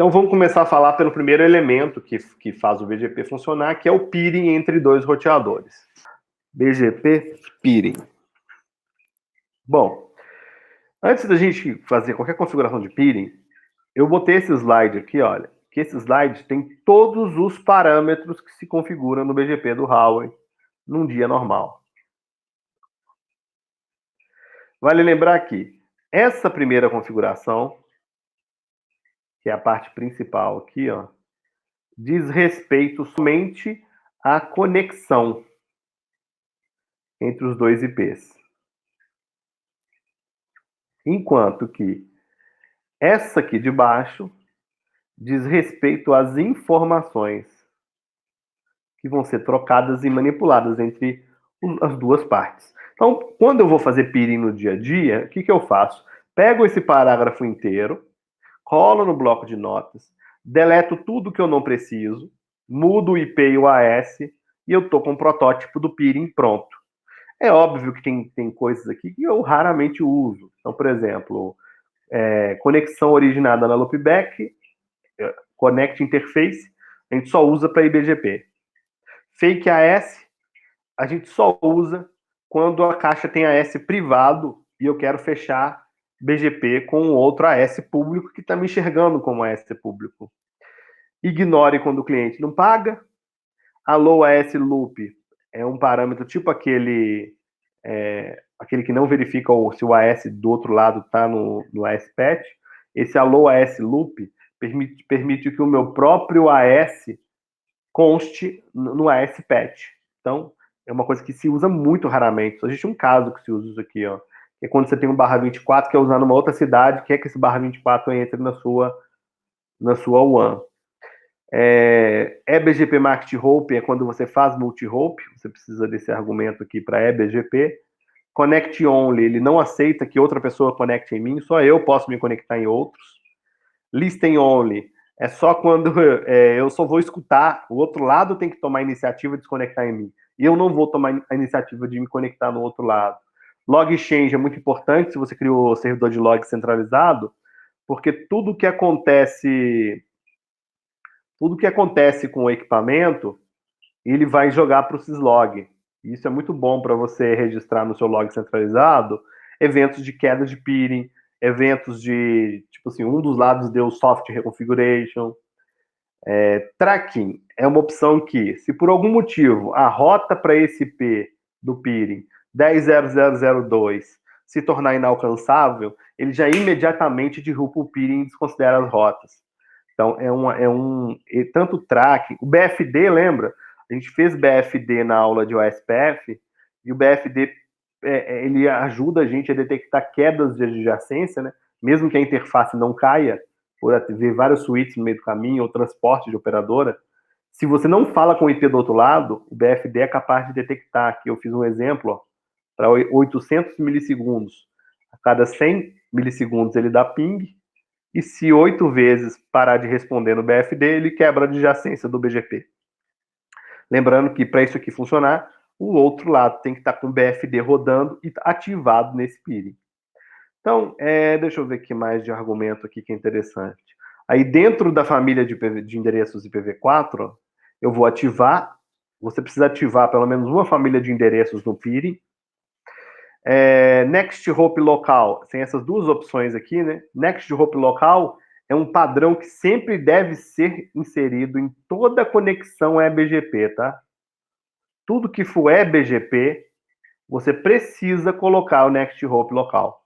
Então vamos começar a falar pelo primeiro elemento que faz o BGP funcionar, que é o peering entre dois roteadores. BGP peering. Bom, antes da gente fazer qualquer configuração de peering, eu botei esse slide aqui, olha, que esse slide tem todos os parâmetros que se configuram no BGP do Huawei num dia normal. Vale lembrar que essa primeira configuração, que é a parte principal aqui, ó, diz respeito somente à conexão entre os dois IPs. Enquanto que essa aqui de baixo diz respeito às informações que vão ser trocadas e manipuladas entre as duas partes. Então, quando eu vou fazer peering no dia a dia, o que eu faço? Pego esse parágrafo inteiro, colo no bloco de notas, deleto tudo que eu não preciso, mudo o IP e o AS, e eu estou com um protótipo do peering pronto. É óbvio que tem coisas aqui que eu raramente uso. Então, por exemplo, conexão originada na loopback, connect interface, a gente só usa para IBGP. Fake AS, a gente só usa quando a caixa tem AS privado e eu quero fechar BGP com outro AS público que está me enxergando como AS público. Ignore quando o cliente não paga. Allow AS loop é um parâmetro tipo aquele que não verifica se o AS do outro lado está no AS patch. Esse allow AS loop permite que o meu próprio AS conste no AS patch. Então, é uma coisa que se usa muito raramente. Só existe um caso que se usa isso aqui, ó, que é quando você tem um /24 que é usar numa outra cidade, quer que esse /24 entre na sua WAN. EBGP Market Hope é quando você faz multi-hope, você precisa desse argumento aqui para EBGP. Connect Only, ele não aceita que outra pessoa conecte em mim, só eu posso me conectar em outros. Listen Only, é só quando eu só vou escutar, o outro lado tem que tomar a iniciativa de se conectar em mim. E eu não vou tomar a iniciativa de me conectar no outro lado. Log Exchange é muito importante se você criou o servidor de log centralizado, porque tudo que acontece com o equipamento, ele vai jogar para o syslog. Isso é muito bom para você registrar no seu log centralizado eventos de queda de peering, eventos de, tipo assim, um dos lados deu soft reconfiguration. Tracking é uma opção que, se por algum motivo a rota para esse IP do peering 10.0.0.0.2 se tornar inalcançável, ele já imediatamente derruba o peering e desconsidera as rotas. Então, tanto tracking, o BFD, lembra? A gente fez BFD na aula de OSPF, e o BFD, ele ajuda a gente a detectar quedas de adjacência, né? Mesmo que a interface não caia, por ver vários switches no meio do caminho, ou transporte de operadora, se você não fala com o IP do outro lado, o BFD é capaz de detectar. Aqui eu fiz um exemplo, para 800 milissegundos. A cada 100 milissegundos ele dá ping, e se 8 vezes parar de responder no BFD, ele quebra a adjacência do BGP. Lembrando que para isso aqui funcionar, o outro lado tem que estar com o BFD rodando e ativado nesse peering. Então, deixa eu ver aqui mais de argumento aqui que é interessante. Aí dentro da família de endereços IPv4, eu vou ativar, você precisa ativar pelo menos uma família de endereços no peering. Next Hop Local, tem essas duas opções aqui, né? Next Hop Local é um padrão que sempre deve ser inserido em toda conexão EBGP, tá? Tudo que for EBGP, você precisa colocar o Next Hop Local.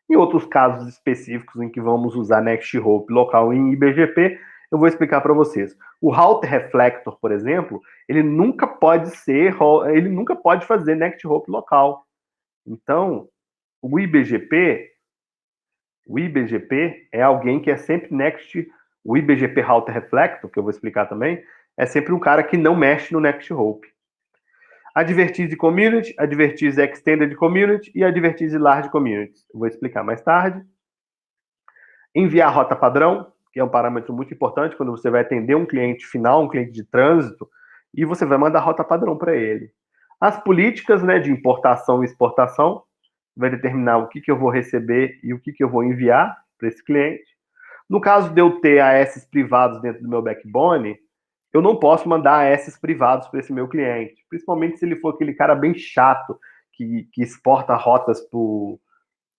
Em outros casos específicos em que vamos usar Next Hop Local em IBGP, eu vou explicar para vocês. O Route Reflector, por exemplo, ele nunca pode fazer Next Hop Local. Então, o IBGP é alguém que é sempre next. O IBGP Route Reflector, que eu vou explicar também, é sempre um cara que não mexe no Next Hop. Advertise Community, Advertise Extended Community e Advertise Large Community. Eu vou explicar mais tarde. Enviar rota padrão, que é um parâmetro muito importante quando você vai atender um cliente final, um cliente de trânsito, e você vai mandar rota padrão para ele. As políticas, né, de importação e exportação vai determinar o que eu vou receber e o que eu vou enviar para esse cliente. No caso de eu ter AS privados dentro do meu backbone, eu não posso mandar AS privados para esse meu cliente, principalmente se ele for aquele cara bem chato que exporta rotas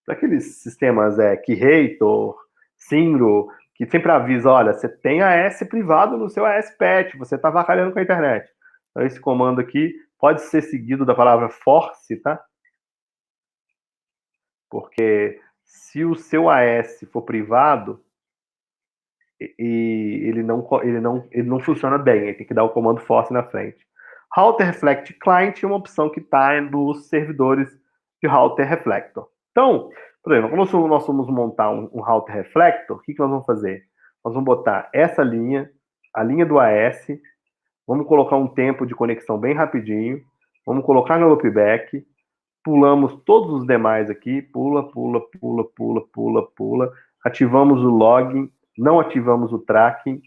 para aqueles sistemas Keyrator, Singro, que sempre avisa, olha, você tem AS privado no seu AS-PET, você está avacalhando com a internet. Então, esse comando aqui pode ser seguido da palavra force, tá? Porque se o seu AS for privado, ele não funciona bem, ele tem que dar o comando force na frente. Router Reflect Client é uma opção que está nos servidores de Router Reflector. Então, por exemplo, quando nós vamos montar um Router Reflector, o que nós vamos fazer? Nós vamos botar essa linha, a linha do AS, vamos colocar um tempo de conexão bem rapidinho, vamos colocar no loopback, pulamos todos os demais aqui, pula, ativamos o login, não ativamos o tracking,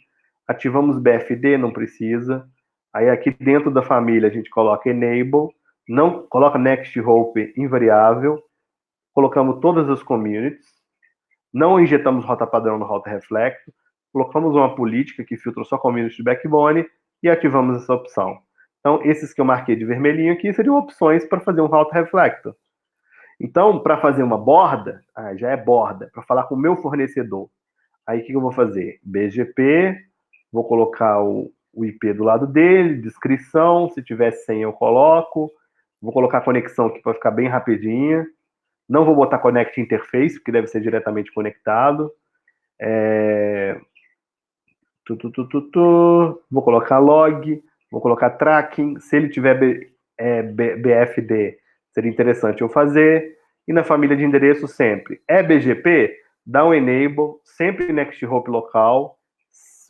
ativamos BFD, não precisa. Aí aqui dentro da família a gente coloca enable, não coloca next hope invariável, colocamos todas as communities, não injetamos rota padrão no Router Reflector, colocamos uma política que filtra só community de backbone e ativamos essa opção. Então, esses que eu marquei de vermelhinho aqui seriam opções para fazer um Router Reflector. Então, para fazer uma borda, já é borda, para falar com o meu fornecedor. Aí, o que eu vou fazer? BGP, vou colocar o IP do lado dele, descrição, se tiver senha eu coloco, vou colocar a conexão aqui para ficar bem rapidinha. Não vou botar Connect Interface, porque deve ser diretamente conectado. Vou colocar log, vou colocar tracking. Se ele tiver BFD, seria interessante eu fazer. E na família de endereço sempre. BGP, dá um enable, sempre next hope local.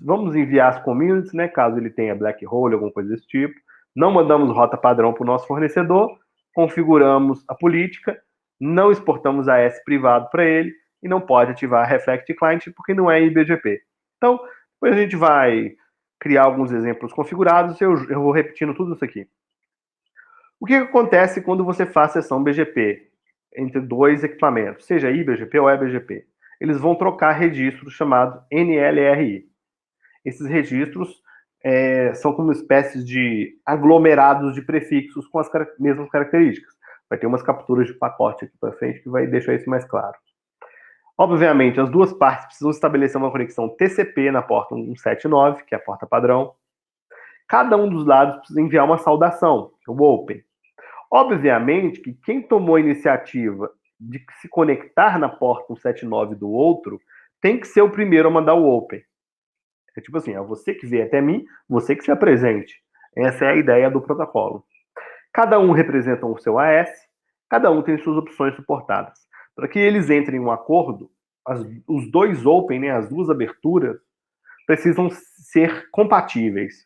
Vamos enviar as communities, né? Caso ele tenha black hole, alguma coisa desse tipo. Não mandamos rota padrão para o nosso fornecedor. Configuramos a política. Não exportamos AS privado para ele. E não pode ativar Reflect Client porque não é IBGP. Então, depois a gente vai criar alguns exemplos configurados. Eu vou repetindo tudo isso aqui. O que acontece quando você faz sessão BGP entre dois equipamentos, seja IBGP ou EBGP? Eles vão trocar registros chamados NLRI. Esses registros são como espécies de aglomerados de prefixos com as mesmas características. Vai ter umas capturas de pacote aqui para frente que vai deixar isso mais claro. Obviamente, as duas partes precisam estabelecer uma conexão TCP na porta 179, que é a porta padrão. Cada um dos lados precisa enviar uma saudação, que é o open. Obviamente que quem tomou a iniciativa de se conectar na porta 179 do outro tem que ser o primeiro a mandar o open. É tipo assim, é você que veio até mim, você que se apresente. Essa é a ideia do protocolo. Cada um representa o seu AS, cada um tem suas opções suportadas. Para que eles entrem em um acordo, os dois open, né, as duas aberturas, precisam ser compatíveis.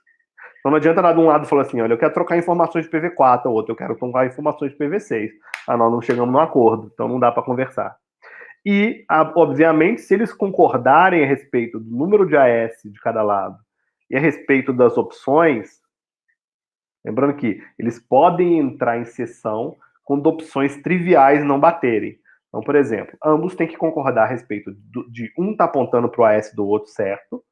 Então não adianta nada de um lado falar assim, olha, eu quero trocar informações de PV4, o outro eu quero trocar informações de PV6. Nós não chegamos num acordo, então não dá para conversar. E, obviamente, se eles concordarem a respeito do número de AS de cada lado e a respeito das opções, lembrando que eles podem entrar em sessão quando opções triviais não baterem. Então, por exemplo, ambos têm que concordar a respeito de um estar apontando para o AS do outro certo,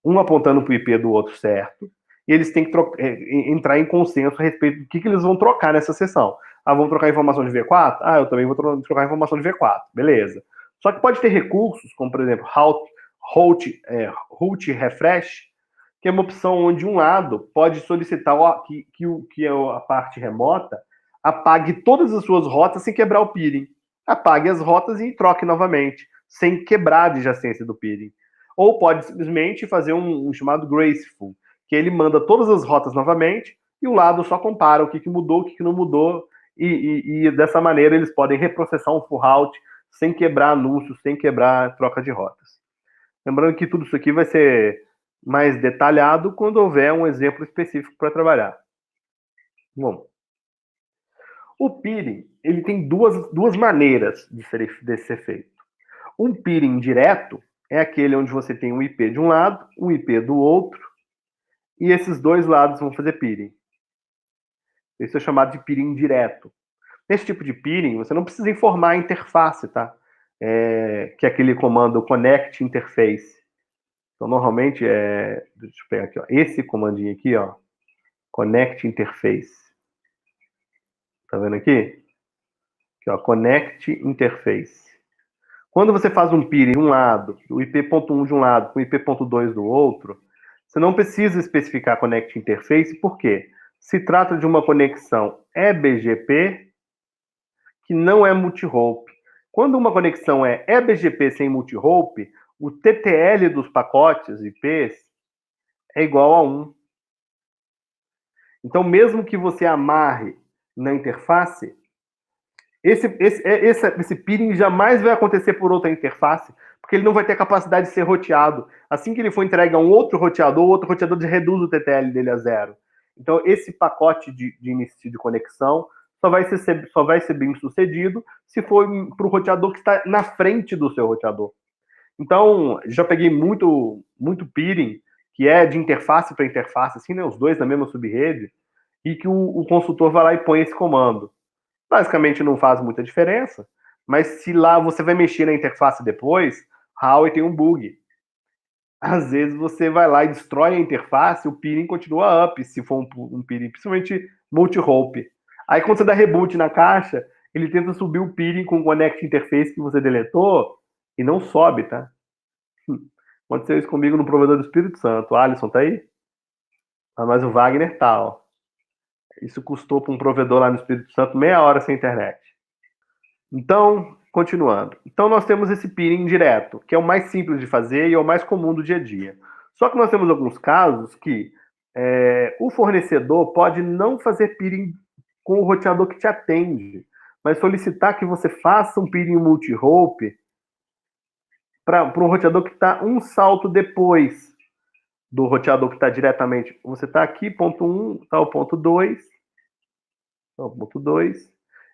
um apontando para o IP do outro certo, e eles têm que entrar em consenso a respeito do que eles vão trocar nessa sessão. Vamos trocar informação de V4? Eu também vou trocar informação de V4. Beleza. Só que pode ter recursos, como, por exemplo, route refresh, que é uma opção onde um lado pode solicitar que a parte remota apague todas as suas rotas sem quebrar o peering. Apague as rotas e troque novamente, sem quebrar a adjacência do peering. Ou pode simplesmente fazer um chamado graceful, que ele manda todas as rotas novamente e o lado só compara o que mudou, o que não mudou, e dessa maneira eles podem reprocessar um full route sem quebrar anúncios, sem quebrar troca de rotas. Lembrando que tudo isso aqui vai ser mais detalhado quando houver um exemplo específico para trabalhar. Bom, o peering ele tem duas maneiras de ser feito. Um peering direto é aquele onde você tem um IP de um lado, um IP do outro, e esses dois lados vão fazer peering. Isso é chamado de peering direto. Nesse tipo de peering, você não precisa informar a interface, tá? que é aquele comando connect interface. Então, normalmente, deixa eu pegar aqui, ó, esse comandinho aqui, ó, connect interface. Tá vendo aqui? Aqui, ó, connect interface. Quando você faz um peering de um lado, o IP.1 de um lado com o IP.2 do outro, você não precisa especificar connect interface, por quê? Se trata de uma conexão eBGP que não é multi-hop. Quando uma conexão é eBGP sem multi-hop, o TTL dos pacotes IPs é igual a 1. Então, mesmo que você amarre na interface, esse peering jamais vai acontecer por outra interface, porque ele não vai ter capacidade de ser roteado. Assim que ele for entregue a um outro roteador, o outro roteador reduz o TTL dele a 0. Então, esse pacote de início de conexão só vai ser bem sucedido se for para o roteador que está na frente do seu roteador. Então, já peguei muito peering, que é de interface para interface, assim, né, os dois na mesma subrede, e que o consultor vai lá e põe esse comando. Basicamente não faz muita diferença, mas se lá você vai mexer na interface depois, Huawei tem um bug. Às vezes você vai lá e destrói a interface, o peering continua up, se for um peering, principalmente multi-hop. Aí quando você dá reboot na caixa, ele tenta subir o peering com o connect interface que você deletou e não sobe, tá? Aconteceu isso comigo no provedor do Espírito Santo. O Alisson tá aí? Mas o Wagner tá, ó. Isso custou para um provedor lá no Espírito Santo meia hora sem internet. Então, continuando. Então, nós temos esse peering direto, que é o mais simples de fazer e é o mais comum do dia a dia. Só que nós temos alguns casos que o fornecedor pode não fazer peering com o roteador que te atende, mas solicitar que você faça um peering multi-hop para um roteador que está um salto depois do roteador que está diretamente. Você está aqui, ponto 1, está o ponto 2, ponto 2,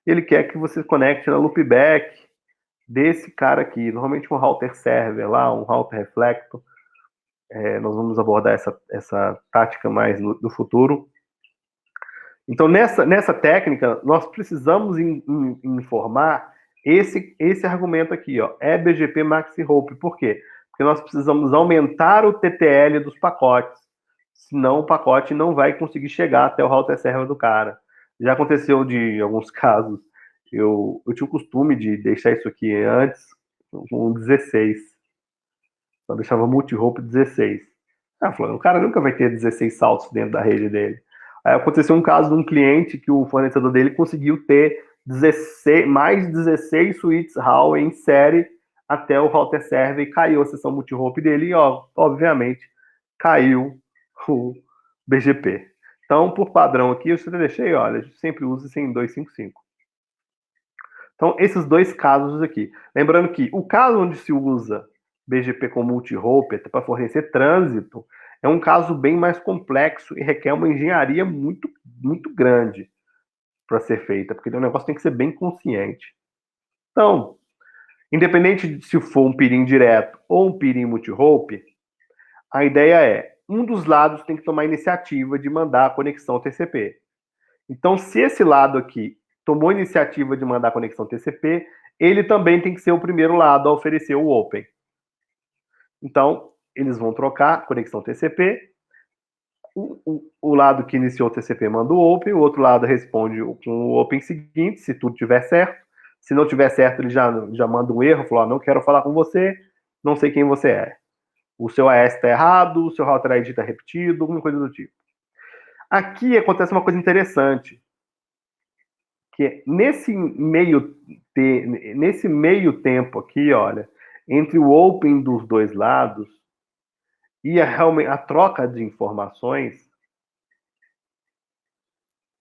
e ele quer que você conecte na loopback desse cara aqui, normalmente um router server lá, um router reflector. Nós vamos abordar essa tática mais no futuro. Então, nessa técnica, nós precisamos informar esse argumento aqui, ó, eBGP Maxi Hope. Por quê? Porque nós precisamos aumentar o TTL dos pacotes, senão o pacote não vai conseguir chegar até o router server do cara. Já aconteceu de alguns casos, eu tinha o costume de deixar isso aqui antes com 16. Eu deixava multi-hop 16. O cara nunca vai ter 16 saltos dentro da rede dele. Aí aconteceu um caso de um cliente que o fornecedor dele conseguiu ter mais de 16 suítes Huawei em série até o router server e caiu a seção multi-hop dele e, obviamente, caiu o BGP. Então, por padrão aqui, eu já deixei, olha, sempre use sem 255. Então, esses dois casos aqui. Lembrando que o caso onde se usa BGP com multi-hop para fornecer trânsito é um caso bem mais complexo e requer uma engenharia muito, muito grande para ser feita, porque o negócio tem que ser bem consciente. Então, independente de se for um peering direto ou um peering multi-hop, a ideia é, um dos lados tem que tomar a iniciativa de mandar a conexão TCP. Então, se esse lado aqui tomou a iniciativa de mandar a conexão TCP, ele também tem que ser o primeiro lado a oferecer o Open. Então, eles vão trocar a conexão TCP, o lado que iniciou o TCP manda o Open, o outro lado responde com o Open seguinte, se tudo tiver certo. Se não tiver certo, ele já manda um erro, falou, não quero falar com você, não sei quem você é. O seu AS está errado, o seu router ID está repetido, alguma coisa do tipo. Aqui acontece uma coisa interessante, que nesse meio tempo aqui, olha, entre o Open dos dois lados e a troca de informações,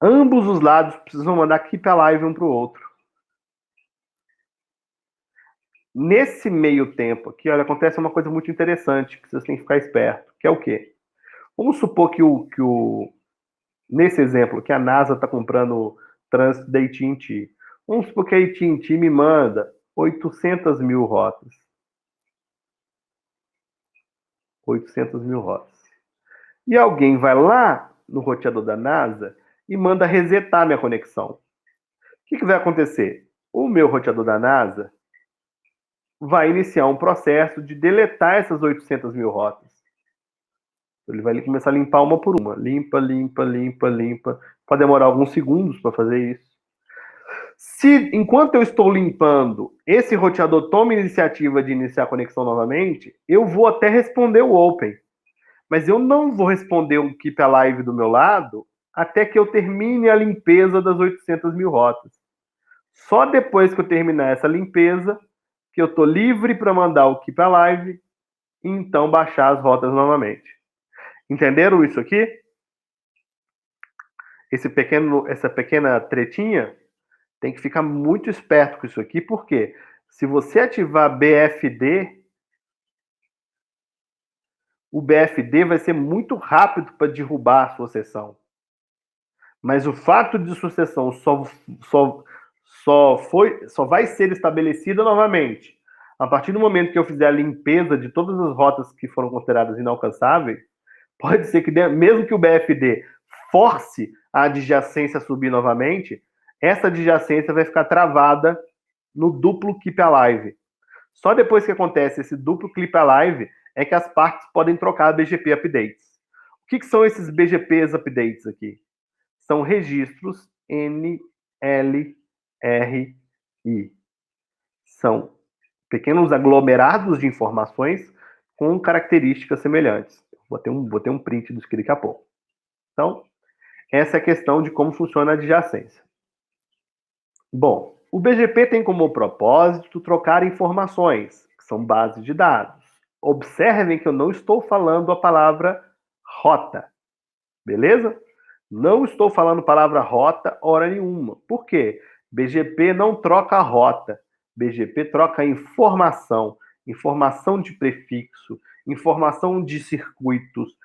ambos os lados precisam mandar keep alive um para o outro. Nesse meio tempo aqui, olha, acontece uma coisa muito interessante que vocês têm que ficar esperto, que é o quê? Vamos supor que nesse exemplo, que a NASA está comprando trânsito da AT&T. Vamos supor que a AT&T me manda 800 mil rotas. 800 mil rotas. E alguém vai lá no roteador da NASA e manda resetar minha conexão. O que vai acontecer? O meu roteador da NASA vai iniciar um processo de deletar essas 800 mil rotas. Ele vai começar a limpar uma por uma. Limpa, limpa, limpa, limpa. Pode demorar alguns segundos para fazer isso. Se, enquanto eu estou limpando, esse roteador toma a iniciativa de iniciar a conexão novamente, eu vou até responder o open. Mas eu não vou responder o keep alive do meu lado até que eu termine a limpeza das 800 mil rotas. Só depois que eu terminar essa limpeza, que eu estou livre para mandar o keep alive e então baixar as rotas novamente. Entenderam isso aqui? Essa pequena tretinha, tem que ficar muito esperto com isso aqui, porque se você ativar BFD, o BFD vai ser muito rápido para derrubar a sua sessão. Mas o fato de sua sessão só vai ser estabelecida novamente a partir do momento que eu fizer a limpeza de todas as rotas que foram consideradas inalcançáveis. Pode ser que, mesmo que o BFD force a adjacência a subir novamente, essa adjacência vai ficar travada no duplo keep alive. Só depois que acontece esse duplo keep alive é que as partes podem trocar BGP updates. O que são esses BGPs updates aqui? São registros NLRI. São pequenos aglomerados de informações com características semelhantes. Vou ter um print disso aqui daqui a pouco. Então, essa é a questão de como funciona a adjacência. Bom, o BGP tem como propósito trocar informações, que são bases de dados. Observem que eu não estou falando a palavra rota, beleza? Não estou falando palavra rota hora nenhuma. Por quê? BGP não troca rota. BGP troca informação. Informação de prefixo, informação de circuitos,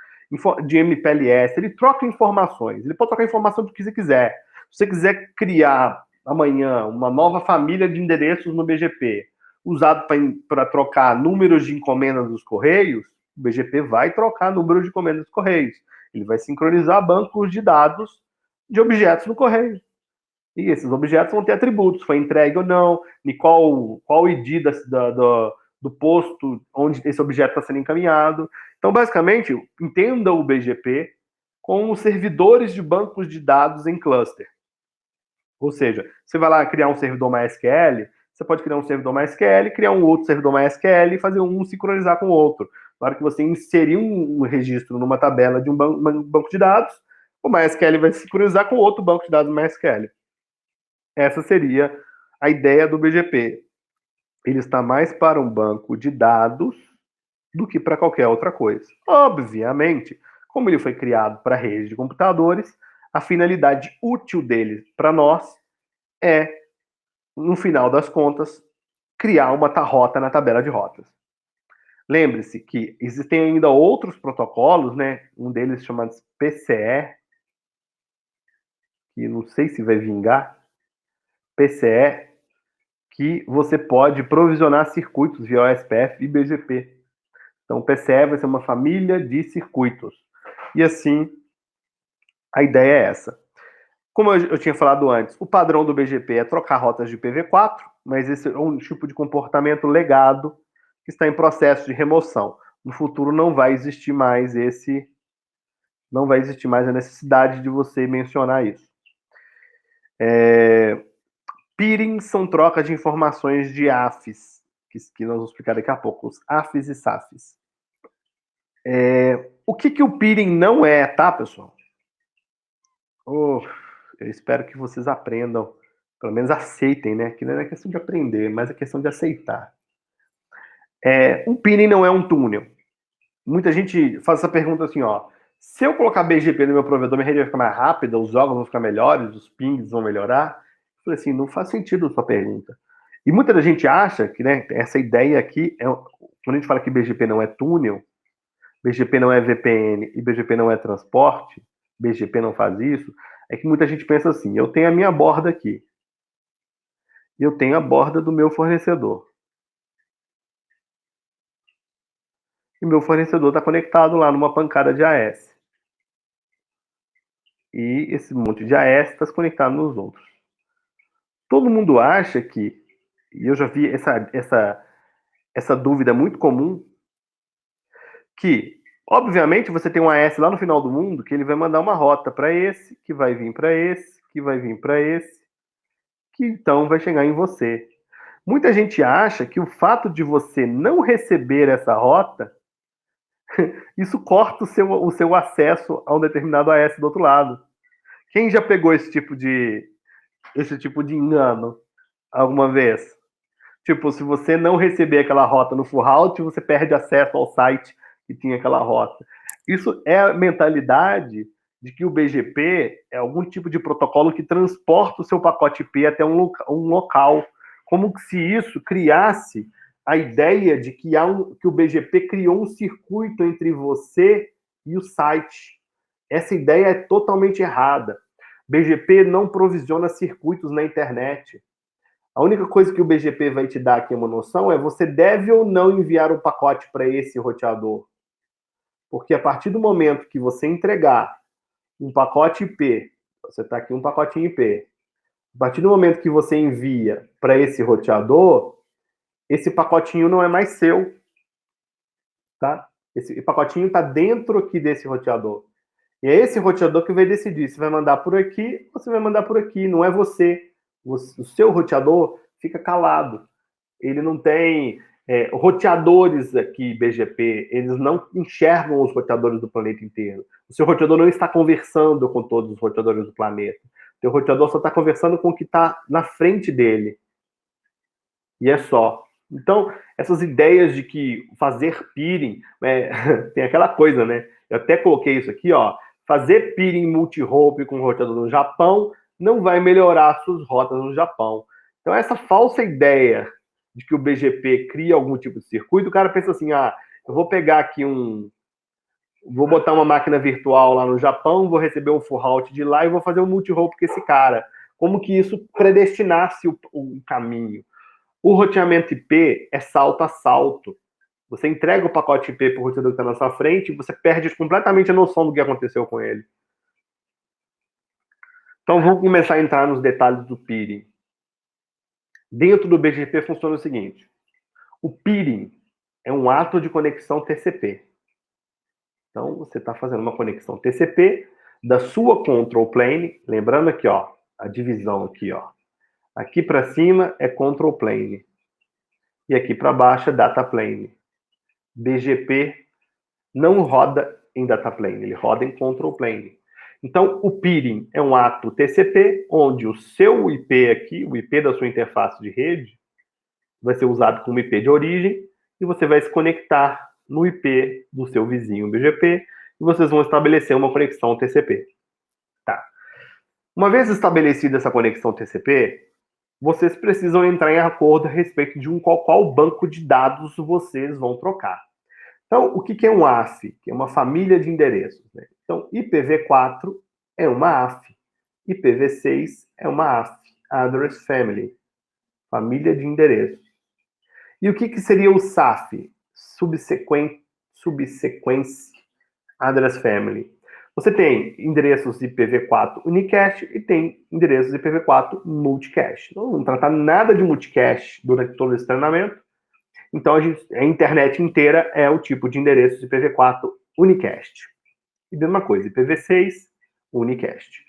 de MPLS. Ele troca informações. Ele pode trocar informação do que você quiser. Se você quiser criar amanhã uma nova família de endereços no BGP, usado para trocar números de encomendas dos Correios, o BGP vai trocar números de encomendas dos Correios. Ele vai sincronizar bancos de dados de objetos no Correio. E esses objetos vão ter atributos, foi entregue ou não, e qual ID do posto onde esse objeto está sendo encaminhado. Então, basicamente, entenda o BGP com os servidores de bancos de dados em cluster. Ou seja, você vai lá criar um servidor MySQL, você pode criar um servidor MySQL, criar um outro servidor MySQL e fazer um sincronizar com o outro. Na hora que você inserir um registro numa tabela de um banco de dados, o MySQL vai sincronizar com outro banco de dados MySQL. Essa seria a ideia do BGP. Ele está mais para um banco de dados do que para qualquer outra coisa. Obviamente, como ele foi criado para rede de computadores, a finalidade útil dele para nós é, no final das contas, criar uma rota na tabela de rotas. Lembre-se que existem ainda outros protocolos, né? Um deles chamado PCE, que não sei se vai vingar, PCE, que você pode provisionar circuitos via OSPF e BGP. Então, o PCE vai ser uma família de circuitos. E assim, a ideia é essa. Como eu tinha falado antes, o padrão do BGP é trocar rotas de IPv4, mas esse é um tipo de comportamento legado que está em processo de remoção. No futuro não vai existir mais a necessidade de você mencionar isso. Peering são trocas de informações de AFIs, que nós vamos explicar daqui a pouco, os AFIs e SAFIs. O que o peering não é, tá, pessoal? Eu espero que vocês aprendam, pelo menos aceitem, né? Que não é questão de aprender, mas é questão de aceitar. Um peering não é um túnel. Muita gente faz essa pergunta assim, ó. Se eu colocar BGP no meu provedor, minha rede vai ficar mais rápida, os jogos vão ficar melhores, os pings vão melhorar? Eu falei assim, não faz sentido a sua pergunta. E muita gente acha que, né, essa ideia aqui, quando a gente fala que BGP não é túnel, BGP não é VPN e BGP não é transporte, BGP não faz isso, é que muita gente pensa assim, eu tenho a minha borda aqui, e eu tenho a borda do meu fornecedor. E meu fornecedor está conectado lá numa pancada de AS. E esse monte de AS está conectado nos outros. Todo mundo acha que, e eu já vi essa dúvida muito comum, que, obviamente, você tem um AS lá no final do mundo que ele vai mandar uma rota para esse, que vai vir para esse, que vai vir para esse, que então vai chegar em você. Muita gente acha que o fato de você não receber essa rota, isso corta o seu acesso a um determinado AS do outro lado. Quem já pegou esse tipo de engano alguma vez? Tipo, se você não receber aquela rota no full route, você perde acesso ao site que tinha aquela rota. Isso é a mentalidade de que o BGP é algum tipo de protocolo que transporta o seu pacote IP até um local. Como se isso criasse a ideia de que o BGP criou um circuito entre você e o site. Essa ideia é totalmente errada. BGP não provisiona circuitos na internet. A única coisa que o BGP vai te dar aqui uma noção é você deve ou não enviar um pacote para esse roteador. Porque a partir do momento que você entregar um pacote IP, você está aqui um pacotinho IP, a partir do momento que você envia para esse roteador, esse pacotinho não é mais seu. Tá? Esse pacotinho está dentro aqui desse roteador. E é esse roteador que vai decidir se vai mandar por aqui ou se vai mandar por aqui. Não é você. O seu roteador fica calado. Ele não tem roteadores aqui, BGP, eles não enxergam os roteadores do planeta inteiro. O seu roteador não está conversando com todos os roteadores do planeta. O seu roteador só está conversando com o que está na frente dele. E é só. Então, essas ideias de que fazer peering, tem aquela coisa, né? Eu até coloquei isso aqui, ó. Fazer peering multi-hope com roteador no Japão não vai melhorar suas rotas no Japão. Então, essa falsa ideia de que o BGP cria algum tipo de circuito, o cara pensa assim, eu vou pegar aqui vou botar uma máquina virtual lá no Japão, vou receber um full route de lá e vou fazer um multi-hope com esse cara. Como que isso predestinasse o caminho. O roteamento IP é salto a salto. Você entrega o pacote IP para o roteador que está na sua frente e você perde completamente a noção do que aconteceu com ele. Então, vamos começar a entrar nos detalhes do peering. Dentro do BGP funciona o seguinte. O peering é um ato de conexão TCP. Então, você está fazendo uma conexão TCP da sua control plane. Lembrando aqui, ó, a divisão aqui, ó. Aqui para cima é control plane. E aqui para baixo é data plane. BGP não roda em data plane, ele roda em control plane. Então, o peering é um ato TCP, onde o seu IP aqui, o IP da sua interface de rede, vai ser usado como IP de origem, e você vai se conectar no IP do seu vizinho BGP, e vocês vão estabelecer uma conexão TCP. Tá. Uma vez estabelecida essa conexão TCP, vocês precisam entrar em acordo a respeito de qual banco de dados vocês vão trocar. Então, o que é um AF? Que é uma família de endereços. Né? Então, IPv4 é uma AF. IPv6 é uma AF. Address Family. Família de endereços. E o que seria o SAF? Subsequence Address Family. Você tem endereços IPv4 unicast e tem endereços IPv4 multicast. Não vamos tratar nada de multicast durante todo esse treinamento. Então, a internet inteira é o tipo de endereços de IPv4 unicast. E mesma coisa, IPv6 unicast.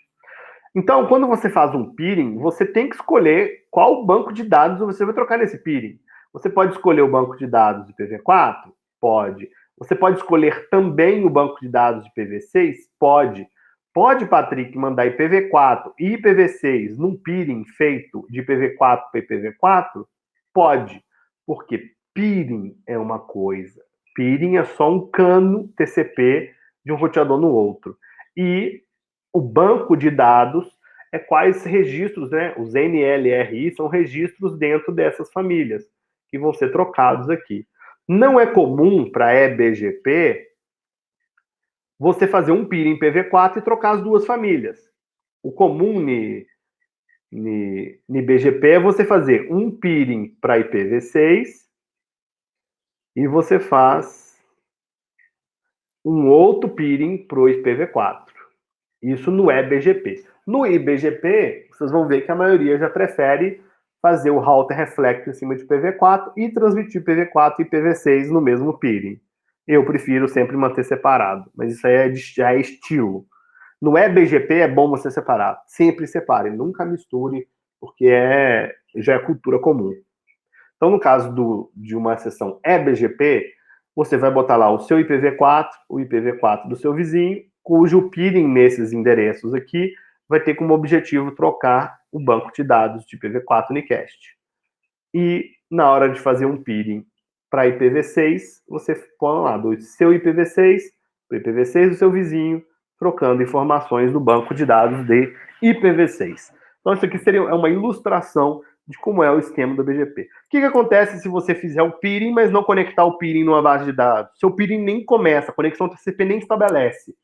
Então, quando você faz um peering, você tem que escolher qual banco de dados você vai trocar nesse peering. Você pode escolher o banco de dados de IPv4? Pode. Você pode escolher também o banco de dados de IPv6? Pode. Pode, Patrick, mandar IPv4 e IPv6 num peering feito de IPv4 para IPv4? Pode. Porque peering é uma coisa. Peering é só um cano TCP de um roteador no outro. E o banco de dados é quais registros, né? Os NLRI são registros dentro dessas famílias, que vão ser trocados aqui. Não é comum para eBGP você fazer um peering IPv4 e trocar as duas famílias. O comum no BGP é você fazer um peering para IPv6 e você faz um outro peering para o IPv4. Isso no eBGP. No IBGP, vocês vão ver que a maioria já prefere fazer o router reflect em cima de IPv4 e transmitir IPv4 e IPv6 no mesmo peering. Eu prefiro sempre manter separado, mas isso aí já é estilo. Não é BGP, é bom você separar. Sempre separe, nunca misture, porque já é cultura comum. Então, no caso de uma sessão EBGP, você vai botar lá o seu IPv4, o IPv4 do seu vizinho, cujo peering nesses endereços aqui vai ter como objetivo trocar o banco de dados de IPv4 unicast. E na hora de fazer um peering para IPv6, você põe lá do seu IPv6 para o IPv6 do seu vizinho, trocando informações do banco de dados de IPv6. Então, isso aqui é uma ilustração de como é o esquema do BGP. O que acontece se você fizer o peering, mas não conectar o peering numa base de dados? Seu peering nem começa, a conexão TCP nem estabelece.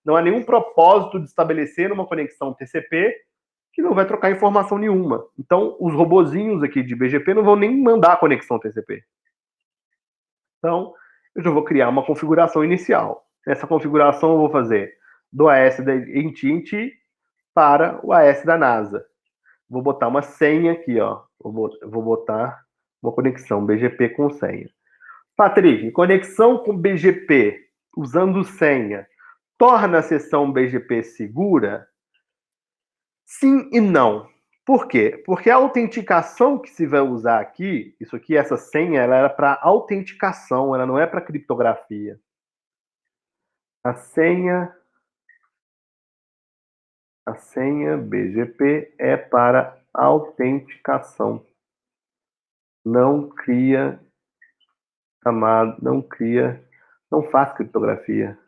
Não há nenhum propósito de estabelecer uma conexão TCP que não vai trocar informação nenhuma. Então, os robozinhos aqui de BGP não vão nem mandar a conexão TCP. Então, eu já vou criar uma configuração inicial. Nessa configuração eu vou fazer do AS da AT&T para o AS da NASA. Vou botar uma senha aqui, ó. Vou botar uma conexão BGP com senha. Patrick, conexão com BGP usando senha torna a sessão BGP segura? Sim e não. Por quê? Porque a autenticação que se vai usar aqui, isso aqui, essa senha, ela era para autenticação, ela não é para criptografia. A senha BGP é para autenticação. Não cria camada, não faz criptografia.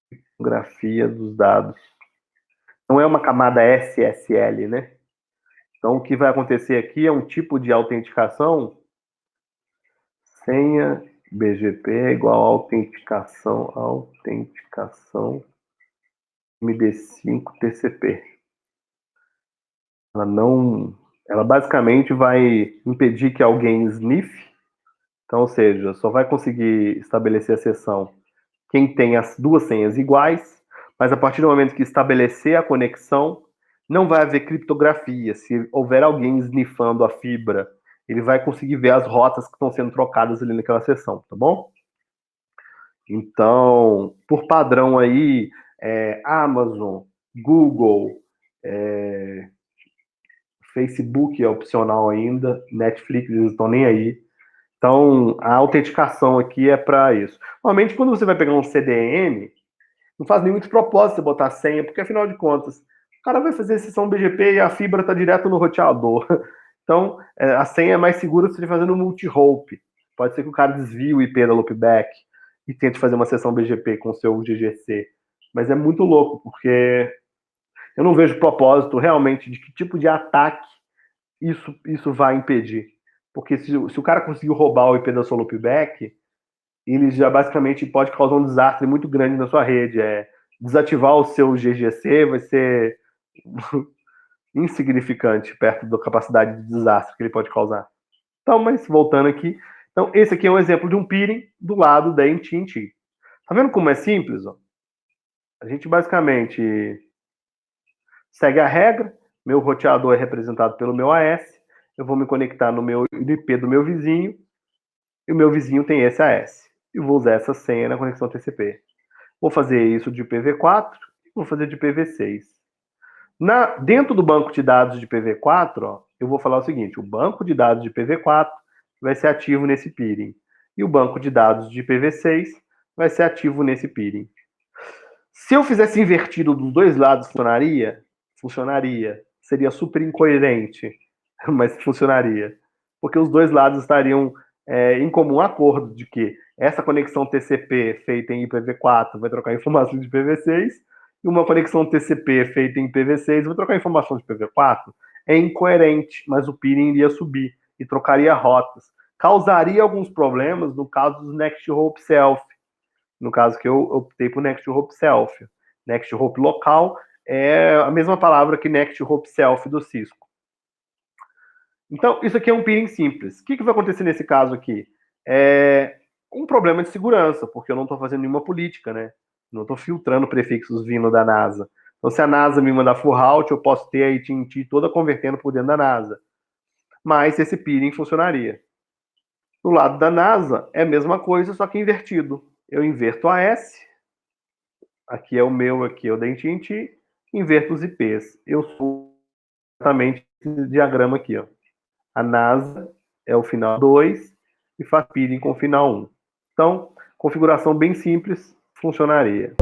Criptografia dos dados. Não é uma camada SSL, né? Então, o que vai acontecer aqui é um tipo de autenticação. Senha BGP é igual a autenticação MD5 TCP. Ela basicamente vai impedir que alguém sniff. Então, ou seja, só vai conseguir estabelecer a sessão quem tem as duas senhas iguais, mas a partir do momento que estabelecer a conexão, não vai haver criptografia. Se houver alguém sniffando a fibra, ele vai conseguir ver as rotas que estão sendo trocadas ali naquela sessão, tá bom? Então, por padrão aí, Amazon, Google, Facebook é opcional ainda, Netflix, eles não estão nem aí. Então, a autenticação aqui é para isso. Normalmente, quando você vai pegar um CDN, não faz nem muito propósito você botar senha, porque afinal de contas, o cara vai fazer sessão BGP e a fibra está direto no roteador. Então, a senha é mais segura se você fazer no multi-hope. Pode ser que o cara desvie o IP da loopback e tente fazer uma sessão BGP com o seu GGC. Mas é muito louco, porque eu não vejo propósito realmente de que tipo de ataque isso vai impedir. Porque se o cara conseguiu roubar o IP da sua loopback, ele já basicamente pode causar um desastre muito grande na sua rede. Desativar o seu GGC vai ser insignificante perto da capacidade de desastre que ele pode causar. Então, mas voltando aqui. Então, esse aqui é um exemplo de um peering do lado da AT&T. Tá vendo como é simples? Ó? A gente basicamente segue a regra. Meu roteador é representado pelo meu AS. Eu vou me conectar no meu IP do meu vizinho. E o meu vizinho tem esse AS. E vou usar essa senha na conexão TCP. Vou fazer isso de IPv4 e vou fazer de IPv6. Dentro do banco de dados de IPv4, ó, eu vou falar o seguinte: o banco de dados de IPv4 vai ser ativo nesse peering. E o banco de dados de IPv6 vai ser ativo nesse peering. Se eu fizesse invertido dos dois lados, funcionaria? Funcionaria. Seria super incoerente, mas funcionaria. Porque os dois lados estariam em comum acordo de que essa conexão TCP feita em IPv4 vai trocar informação de IPv6 e uma conexão TCP feita em IPv6 vai trocar informação de IPv4. É incoerente, mas o peering iria subir e trocaria rotas. Causaria alguns problemas no caso dos Next Hop Self. No caso que eu optei por Next Hop Self. Next Hop local é a mesma palavra que Next Hop Self do Cisco. Então, isso aqui é um peering simples. O que vai acontecer nesse caso aqui? É um problema de segurança, porque eu não estou fazendo nenhuma política, né? Não estou filtrando prefixos vindo da NASA. Então, se a NASA me mandar full route, eu posso ter a AT&T toda convertendo por dentro da NASA. mas esse peeling funcionaria. Do lado da NASA, é a mesma coisa, só que invertido. Eu inverto a S, aqui é o meu, aqui é o da AT&T, inverto os IPs. Eu sou exatamente esse diagrama aqui, ó. A NASA é o final 2 e faz peeling com o final 1. Então, configuração bem simples, funcionaria.